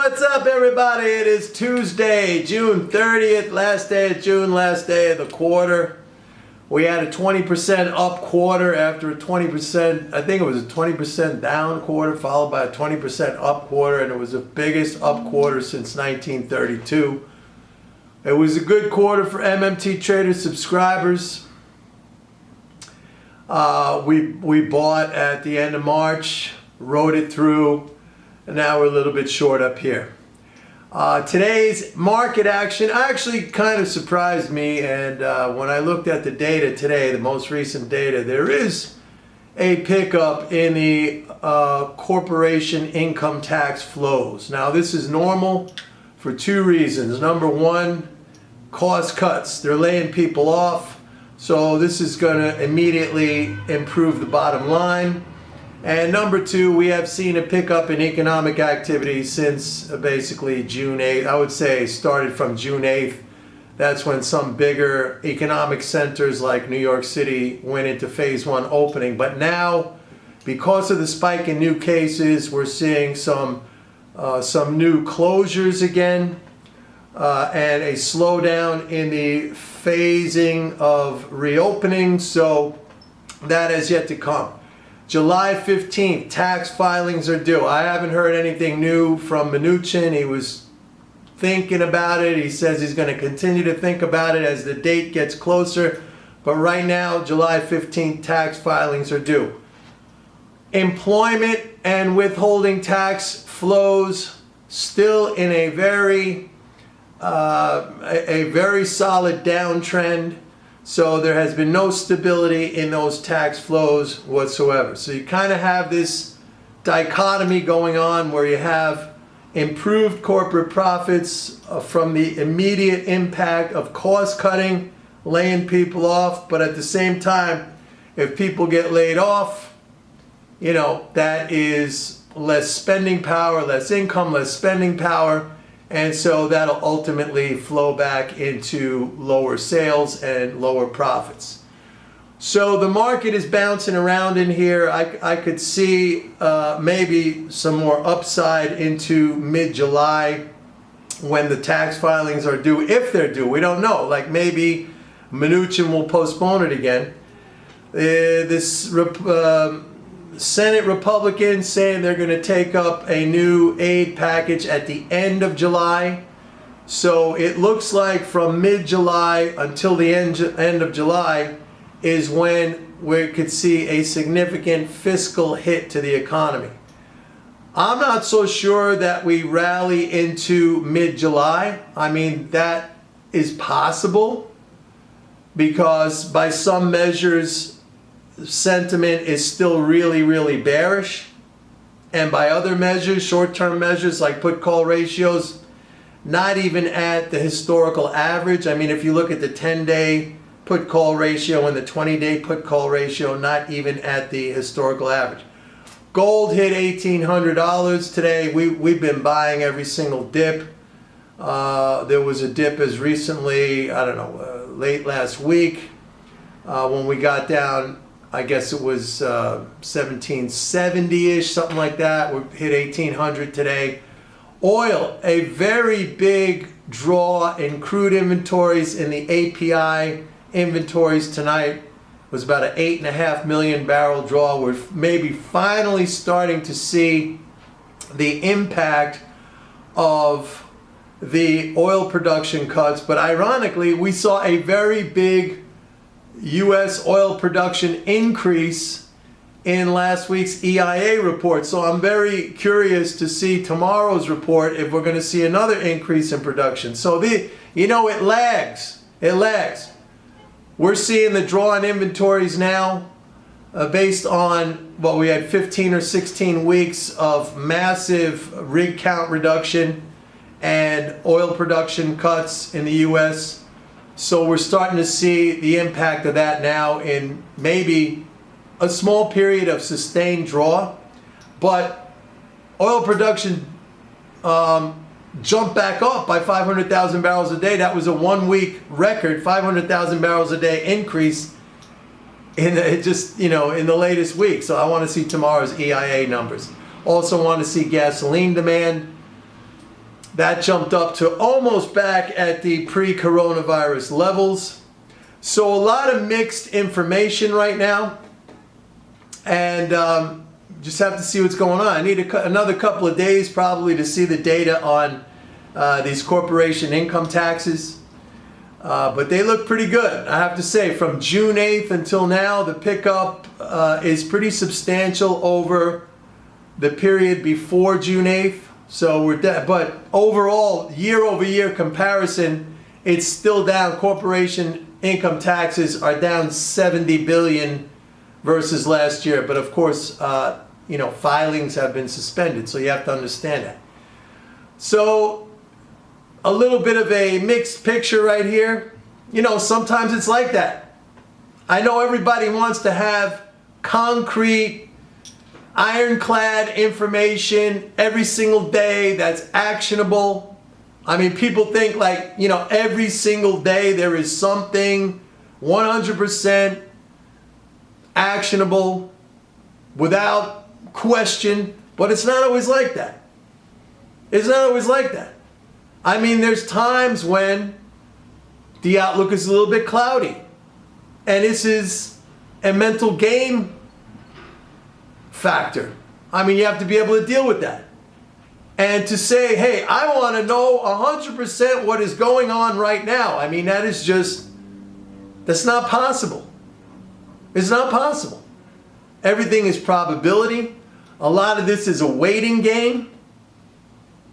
what's up, everybody? It is Tuesday, June 30th, last day of June, last day of the quarter. We had a 20% up quarter after a 20%, I think it was a 20% down quarter, followed by a 20% up quarter, and it was the biggest up quarter since 1932. It was a good quarter for MMT Trader subscribers. We bought at the end of March, rode it through, and now we're a little bit short up here. Today's market action actually kind of surprised me, and when I looked at the data today, the most recent data, there is a pickup in the corporation income tax flows. Now this is normal for two reasons. Number one, cost cuts. They're laying people off, so this is going to immediately improve the bottom line. And number two, we have seen a pickup in economic activity since basically June 8th. I would say started from June 8th. That's when some bigger economic centers like New York City went into phase one opening. But now, because of the spike in new cases, we're seeing some new closures again and a slowdown in the phasing of reopening. So that has yet to come. July 15th, tax filings are due. I haven't heard anything new from Mnuchin. He was thinking about it. He says he's going to continue to think about it as the date gets closer. But right now, July 15th, tax filings are due. Employment and withholding tax flows still in a very solid downtrend. So there has been no stability in those tax flows whatsoever. So you kind of have this dichotomy going on where you have improved corporate profits from the immediate impact of cost cutting, laying people off. But at the same time, if people get laid off, you know, that is less spending power, less income, less spending power. And so that'll ultimately flow back into lower sales and lower profits. So the market is bouncing around in here. I could see maybe some more upside into mid-July when the tax filings are due, if they're due. We don't know. Like maybe Mnuchin will postpone it again. Senate Republicans saying they're going to take up a new aid package at the end of July. So it looks like from mid-July until the end of July is when we could see a significant fiscal hit to the economy. I'm not so sure that we rally into mid-July. I mean, that is possible because by some measures, sentiment is still really bearish, and by other measures, short-term measures like put-call ratios, not even at the historical average. I mean, if you look at the 10-day put-call ratio and the 20-day put-call ratio, not even at the historical average. Gold hit $1,800 today. We've been buying every single dip. There was a dip as recently, I don't know, late last week when we got down, I guess it was 1770-ish, something like that. We hit 1800 today. Oil, a very big draw in crude inventories in the API inventories tonight was about an 8.5 million barrel draw. We're maybe finally starting to see the impact of the oil production cuts. But ironically, we saw a very big U.S. oil production increase in last week's EIA report. So I'm very curious to see tomorrow's report if we're going to see another increase in production. So it lags. It lags. We're seeing the draw on inventories now based on what we had 15 or 16 weeks of massive rig count reduction and oil production cuts in the U.S. So we're starting to see the impact of that now in maybe a small period of sustained draw. But oil production jumped back up by 500,000 barrels a day. That was a 1 week record, 500,000 barrels a day increase in the latest week. So I want to see tomorrow's EIA numbers. Also want to see gasoline demand. That jumped up to almost back at the pre-coronavirus levels. So a lot of mixed information right now. And just have to see what's going on. I need another couple of days probably to see the data on these corporation income taxes. But they look pretty good. I have to say, from June 8th until now, the pickup is pretty substantial over the period before June 8th. So but overall, year-over-year comparison, it's still down. Corporation income taxes are down 70 billion versus last year. But of course, filings have been suspended, so you have to understand that. So a little bit of a mixed picture right here. Sometimes it's like that. I know everybody wants to have concrete, ironclad information every single day that's actionable. I mean, people think like, every single day there is something 100% actionable without question, but it's not always like that. It's not always like that. I mean, there's times when the outlook is a little bit cloudy, and this is a mental game factor. I mean, you have to be able to deal with that. And to say, hey, I want to know 100% what is going on right now. I mean, that's not possible. It's not possible. Everything is probability. A lot of this is a waiting game,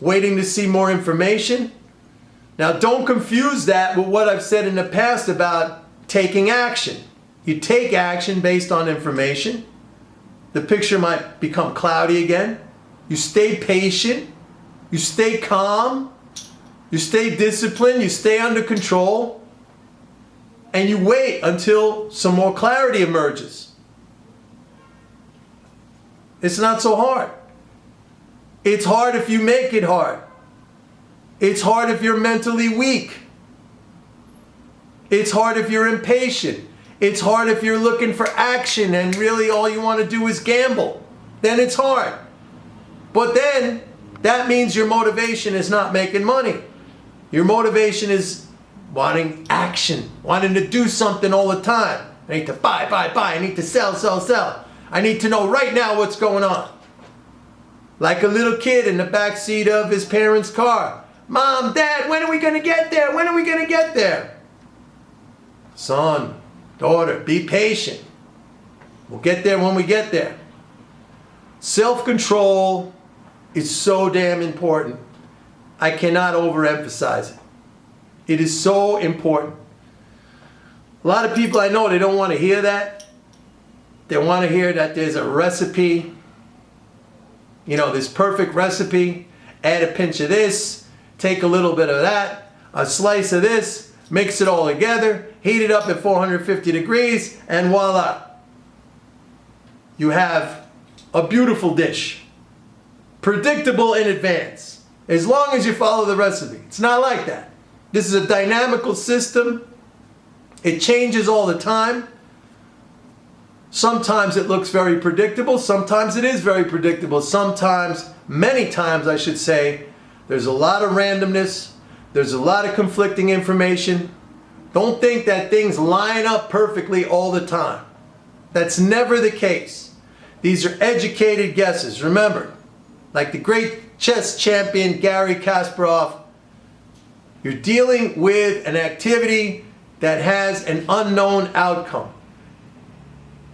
waiting to see more information. Now, don't confuse that with what I've said in the past about taking action. You take action based on information. The picture might become cloudy again. You stay patient. You stay calm. You stay disciplined. You stay under control. And you wait until some more clarity emerges. It's not so hard. It's hard if you make it hard. It's hard if you're mentally weak. It's hard if you're impatient. It's hard if you're looking for action and really all you want to do is gamble. Then it's hard. But then that means your motivation is not making money. Your motivation is wanting action, wanting to do something all the time. I need to buy. I need to sell. I need to know right now what's going on. Like a little kid in the back seat of his parents' car. Mom, Dad, when are we going to get there? When are we going to get there? Son, daughter, be patient. We'll get there when we get there. Self-control is so damn important. I cannot overemphasize it. It is so important. A lot of people I know, they don't want to hear that. They want to hear that there's a recipe, this perfect recipe. Add a pinch of this, take a little bit of that, a slice of this, mix it all together, heat it up at 450 degrees, and voila. You have a beautiful dish. Predictable in advance, as long as you follow the recipe. It's not like that. This is a dynamical system. It changes all the time. Sometimes it looks very predictable. Sometimes it is very predictable. Sometimes, many times I should say, there's a lot of randomness. There's a lot of conflicting information. Don't think that things line up perfectly all the time. That's never the case. These are educated guesses. Remember, like the great chess champion Garry Kasparov, you're dealing with an activity that has an unknown outcome.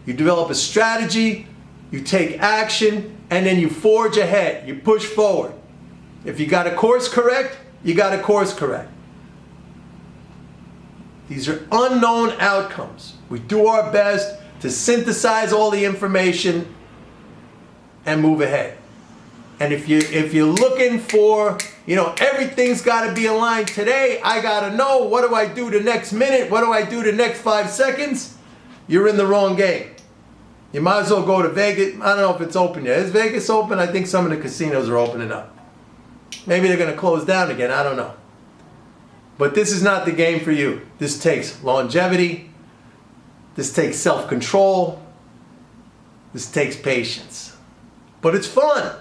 You develop a strategy, you take action, and then you forge ahead. You push forward. If you got a course correct, you got a course correct. These are unknown outcomes. We do our best to synthesize all the information and move ahead. And if you're looking for, everything's got to be aligned today, I got to know, what do I do the next minute? What do I do the next 5 seconds? You're in the wrong game. You might as well go to Vegas. I don't know if it's open yet. Is Vegas open? I think some of the casinos are opening up. Maybe they're going to close down again. I don't know. But this is not the game for you. This takes longevity. This takes self-control. This takes patience. But it's fun.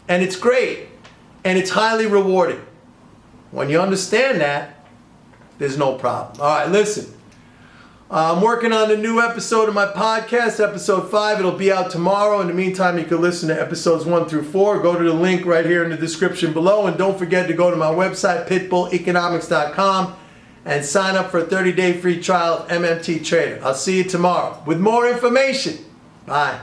And it's great. and it's highly rewarding. When you understand that, there's no problem. All right, listen. I'm working on a new episode of my podcast, episode 5. It'll be out tomorrow. In the meantime, you can listen to episodes 1 through 4. Go to the link right here in the description below. And don't forget to go to my website, pitbulleconomics.com, and sign up for a 30-day free trial of MMT Trader. I'll see you tomorrow with more information. Bye.